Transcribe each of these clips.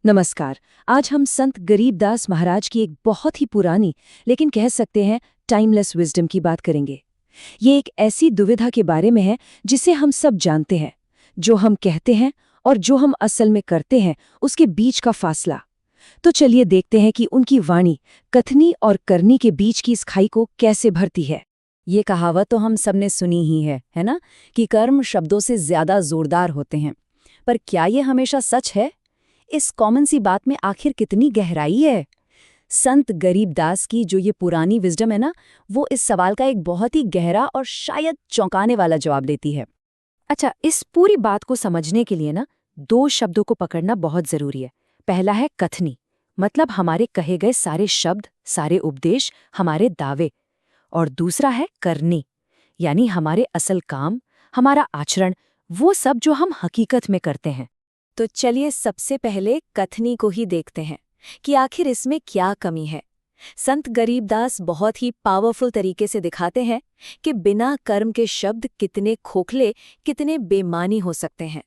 नमस्कार। आज हम संत गरीबदास महाराज की एक बहुत ही पुरानी लेकिन कह सकते हैं टाइमलेस विजडम की बात करेंगे। ये एक ऐसी दुविधा के बारे में है जिसे हम सब जानते हैं। जो हम कहते हैं और जो हम असल में करते हैं उसके बीच का फासला। तो चलिए देखते हैं कि उनकी वाणी कथनी और करनी के बीच की इस खाई को कैसे भरती है। ये कहावत तो हम सबने सुनी ही है ना, कि कर्म शब्दों से ज्यादा जोरदार होते हैं। पर क्या ये हमेशा सच है? इस कॉमन सी बात में आखिर कितनी गहराई है? संत गरीबदास की जो ये पुरानी विजडम है ना, वो इस सवाल का एक बहुत ही गहरा और शायद चौंकाने वाला जवाब देती है। अच्छा, इस पूरी बात को समझने के लिए ना दो शब्दों को पकड़ना बहुत जरूरी है। पहला है कथनी, मतलब हमारे कहे गए सारे शब्द, सारे उपदेश, हमारे दावे। और दूसरा है करनी, यानी हमारे असल काम, हमारा आचरण, वो सब जो हम हकीकत में करते हैं। तो चलिए सबसे पहले कथनी को ही देखते हैं कि आखिर इसमें क्या कमी है। संत गरीबदास बहुत ही पावरफुल तरीके से दिखाते हैं कि बिना कर्म के शब्द कितने खोखले, कितने बेमानी हो सकते हैं।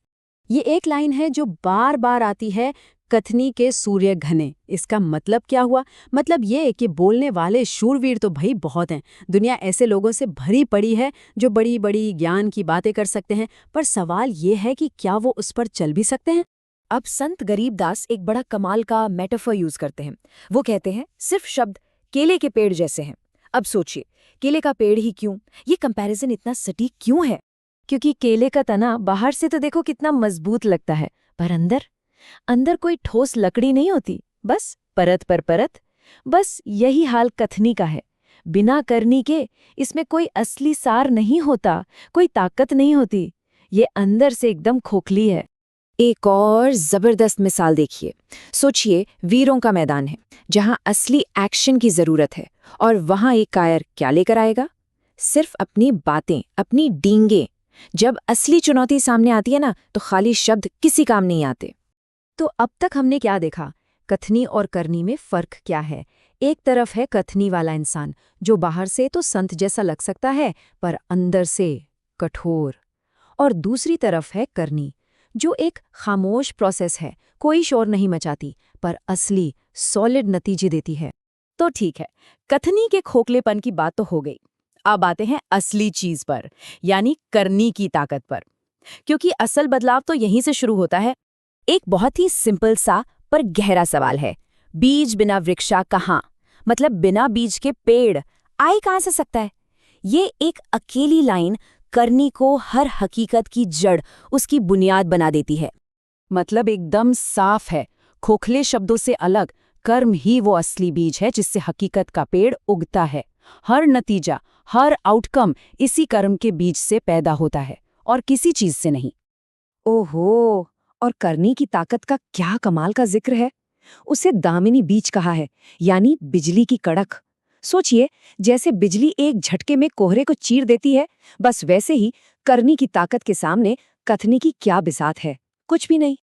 ये एक लाइन है जो बार बार आती है, कथनी के सूर्य घने। इसका मतलब क्या हुआ? मतलब ये कि बोलने वाले शूरवीर तो भाई बहुत हैं। दुनिया ऐसे लोगों से भरी पड़ी है जो बड़ी बड़ी ज्ञान की बातें कर सकते हैं, पर सवाल ये है कि क्या वो उस पर चल भी सकते हैं? अब संत गरीबदास एक बड़ा कमाल का मेटाफर यूज करते हैं। वो कहते हैं सिर्फ शब्द केले के पेड़ जैसे हैं। अब सोचिए, केले का पेड़ ही क्यों? ये कंपैरिजन इतना सटीक क्यों है? क्योंकि केले का तना बाहर से तो देखो कितना मजबूत लगता है, पर अंदर अंदर कोई ठोस लकड़ी नहीं होती, बस परत पर परत। बस यही हाल कथनी का है। बिना करनी के इसमें कोई असली सार नहीं होता, कोई ताकत नहीं होती। ये अंदर से एकदम खोखली है। एक और जबरदस्त मिसाल देखिए। सोचिए, वीरों का मैदान है जहां असली एक्शन की जरूरत है, और वहां एक कायर क्या लेकर आएगा? सिर्फ अपनी बातें, अपनी डींगे। जब असली चुनौती सामने आती है ना, तो खाली शब्द किसी काम नहीं आते। तो अब तक हमने क्या देखा? कथनी और करनी में फर्क क्या है? एक तरफ है कथनी वाला इंसान जो बाहर से तो संत जैसा लग सकता है, पर अंदर से कठोर। और दूसरी तरफ है करनी, जो एक खामोश प्रोसेस है, कोई शोर नहीं मचाती, पर असली सॉलिड नतीजे देती है। तो ठीक है, कथनी के खोखलेपन की बात तो हो गई। अब आते हैं असली चीज पर, यानी करनी की ताकत पर। क्योंकि असल बदलाव तो यहीं से शुरू होता है। एक बहुत ही सिंपल सा पर गहरा सवाल है, बीज बिना वृक्षा कहाँ? मतलब बिना बीज के पेड़ आए कहाँ से सकता है? ये एक अकेली लाइन करनी को हर हकीकत की जड़, उसकी बुनियाद बना देती है। मतलब एकदम साफ है, खोखले शब्दों से अलग, कर्म ही वो असली बीज है जिससे हकीकत का पेड़ उगता है। हर नतीजा, हर आउटकम इसी कर्म के बीज से पैदा होता है, और किसी चीज से नहीं। ओहो, और करनी की ताकत का क्या कमाल का जिक्र है। उसे दामिनी बीज कहा है, यानी बिजली की कड़क। सोचिए, जैसे बिजली एक झटके में कोहरे को चीर देती है, बस वैसे ही करनी की ताकत के सामने कथनी की क्या बिसात है? कुछ भी नहीं।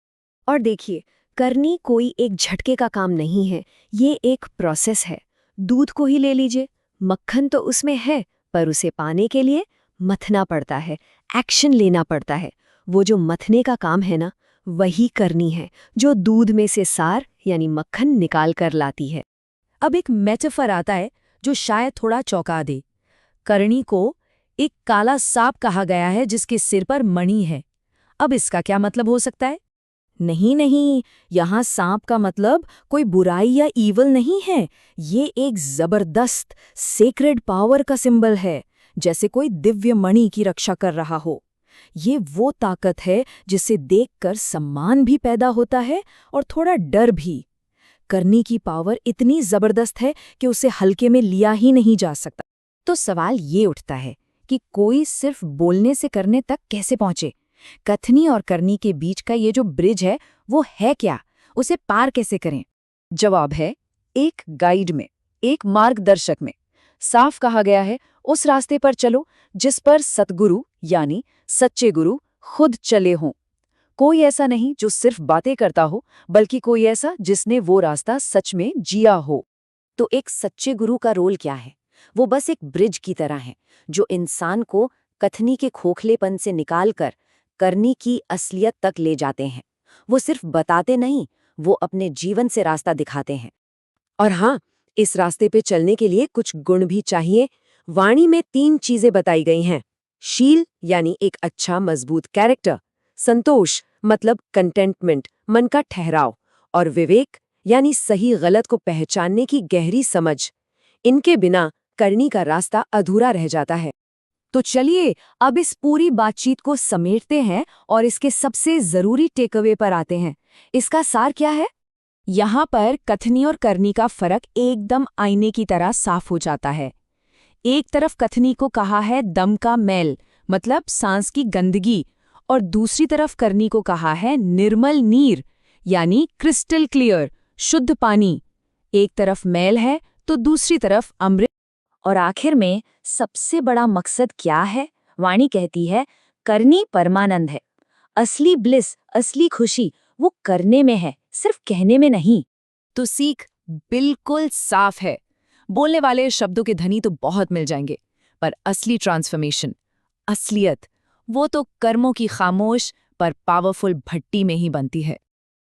और देखिए, करनी कोई एक झटके का काम नहीं है, ये एक प्रोसेस है। दूध को ही ले लीजिए, मक्खन तो उसमें है, पर उसे पाने के लिए मथना पड़ता है, एक्शन लेना पड़ता है। वो जो मथने का काम है ना, वही करनी है जो दूध में से सार यानी मक्खन निकाल कर लाती है। अब एक मेटाफर आता है जो शायद थोड़ा चौंका दे। करनी को एक काला सांप कहा गया है जिसके सिर पर मणि है। अब इसका क्या मतलब हो सकता है? नहीं नहीं, यहाँ सांप का मतलब कोई बुराई या ईवल नहीं है। ये एक जबरदस्त सेक्रेड पावर का सिंबल है, जैसे कोई दिव्य मणि की रक्षा कर रहा हो। ये वो ताकत है जिसे देखकर सम्मान भी पैदा होता है और थोड़ा डर भी। करने की पावर इतनी जबरदस्त है कि उसे हल्के में लिया ही नहीं जा सकता। तो सवाल ये उठता है कि कोई सिर्फ बोलने से करने तक कैसे पहुंचे? कथनी और करनी के बीच का ये जो ब्रिज है, वो है क्या? उसे पार कैसे करें? जवाब है एक गाइड में, एक मार्गदर्शक में। साफ कहा गया है, उस रास्ते पर चलो जिस पर सतगुरु यानी सच्चे गुरु खुद चले हों। कोई ऐसा नहीं जो सिर्फ बातें करता हो, बल्कि कोई ऐसा जिसने वो रास्ता सच में जिया हो। तो एक सच्चे गुरु का रोल क्या है? वो बस एक ब्रिज की तरह है, जो इंसान को कथनी के खोखलेपन से निकालकर करनी की असलियत तक ले जाते हैं। वो सिर्फ बताते नहीं, वो अपने जीवन से रास्ता दिखाते हैं। और हाँ, इस रास्ते पे चलने के लिए कुछ गुण भी चाहिए। वाणी में 3 चीजें बताई गई हैं। शील यानी एक अच्छा मजबूत कैरेक्टर, संतोष मतलब कंटेंटमेंट, मन का ठहराव, और विवेक यानी सही गलत को पहचानने की गहरी समझ। इनके बिना करनी का रास्ता अधूरा रह जाता है। तो चलिए अब इस पूरी बातचीत को समेटते हैं और इसके सबसे जरूरी टेकअवे पर आते हैं। इसका सार क्या है? यहाँ पर कथनी और करनी का फर्क एकदम आईने की तरह साफ हो जाता है। एक तरफ कथनी को कहा है दम का मैल, मतलब सांस की गंदगी, और दूसरी तरफ करनी को कहा है निर्मल नीर, यानी क्रिस्टल क्लियर, शुद्ध पानी। एक तरफ मैल है तो दूसरी तरफ अमृत। और आखिर में सबसे बड़ा मकसद क्या है? वाणी कहती है करनी परमानंद है। असली ब्लिस, असली खुशी वो करने में है, सिर्फ कहने में नहीं। तो सीख बिल्कुल साफ है। बोलने वाले शब्दों के धनी तो बहुत मिल जाएंगे, पर असली ट्रांसफॉर्मेशन, असलियत, वो तो कर्मों की खामोश पर पावरफुल भट्टी में ही बनती है।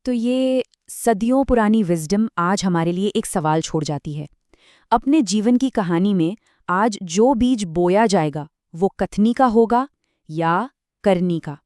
तो ये सदियों पुरानी विजडम आज हमारे लिए एक सवाल छोड़ जाती है। अपने जीवन की कहानी में आज जो बीज बोया जाएगा वो कथनी का होगा या करनी का?